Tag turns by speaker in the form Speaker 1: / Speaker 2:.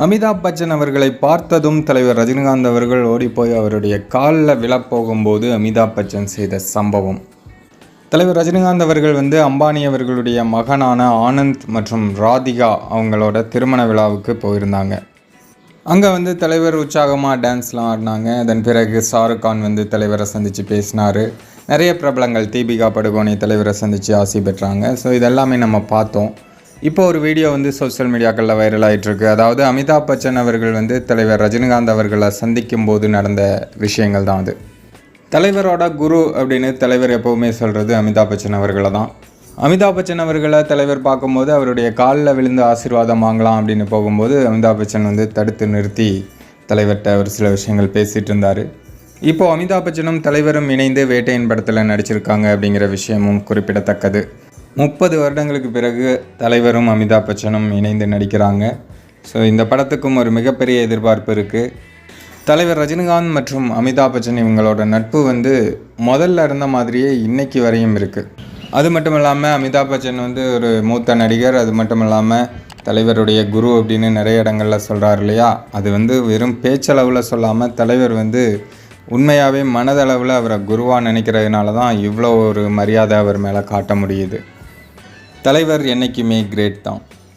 Speaker 1: அமிதாப் பச்சன் அவர்களை பார்த்ததும் தலைவர் ரஜினிகாந்த் அவர்கள் ஓடிப்போய் அவருடைய காலில் விழப்போகும்போது அமிதாப் பச்சன் செய்த சம்பவம். தலைவர் ரஜினிகாந்த் அவர்கள் அம்பானி அவர்களுடைய மகனான ஆனந்த் மற்றும் ராதிகா அவங்களோட திருமண விழாவுக்கு போயிருந்தாங்க. அங்கே தலைவர் உற்சாகமாக டான்ஸ்லாம் ஆடினாங்க. அதன் பிறகு ஷாருக் கான் தலைவரை சந்தித்து பேசினார். நிறைய பிரபலங்கள் தீபிகா படுகோனே தலைவரை சந்தித்து ஆசி பெற்றாங்க. ஸோ இதெல்லாமே நம்ம பார்த்தோம். இப்போ ஒரு வீடியோ சோஷியல் மீடியாக்களில் வைரல் ஆகிட்டுருக்கு. அதாவது அமிதாப் பச்சன் அவர்கள் தலைவர் ரஜினிகாந்த் அவர்களை சந்திக்கும் போது நடந்த விஷயங்கள் தான் அது. தலைவரோட குரு அப்படின்னு தலைவர் எப்போவுமே சொல்கிறது அமிதாப் பச்சன் அவர்களை தான். அமிதாப் பச்சன் அவர்களை தலைவர் பார்க்கும்போது அவருடைய காலில் விழுந்து ஆசீர்வாதம் வாங்கலாம் அப்படின்னு போகும்போது அமிதாப் பச்சன் தடுத்து நிறுத்தி தலைவர்கிட்ட ஒரு சில விஷயங்கள் பேசிகிட்டு இருந்தார். இப்போது அமிதாப் பச்சனும் தலைவரும் இணைந்து வேட்டையின் படத்தில் நடிச்சிருக்காங்க அப்படிங்கிற விஷயமும் குறிப்பிடத்தக்கது. 30 வருடங்களுக்கு பிறகு தலைவரும் அமிதாப் பச்சனும் இணைந்து நடிக்கிறாங்க. ஸோ இந்த படத்துக்கும் ஒரு மிகப்பெரிய எதிர்பார்ப்பு இருக்குது. தலைவர் ரஜினிகாந்த் மற்றும் அமிதாப் பச்சன் இவங்களோட நட்பு முதல்ல இருந்த மாதிரியே இன்றைக்கி வரையும் இருக்குது. அது மட்டும் இல்லாமல் அமிதாப் பச்சன் ஒரு மூத்த நடிகர். அது மட்டும் இல்லாமல் தலைவருடைய குரு அப்படின்னு நிறைய இடங்களில் சொல்கிறார் இல்லையா. அது வெறும் பேச்சளவில் சொல்லாமல் தலைவர் உண்மையாகவே மனதளவில் அவரை குருவாக நினைக்கிறதுனால தான் இவ்வளோ ஒரு மரியாதை அவர் மேலே காட்ட முடியுது. தலைவர் என்றைக்குமே கிரேட் தான்.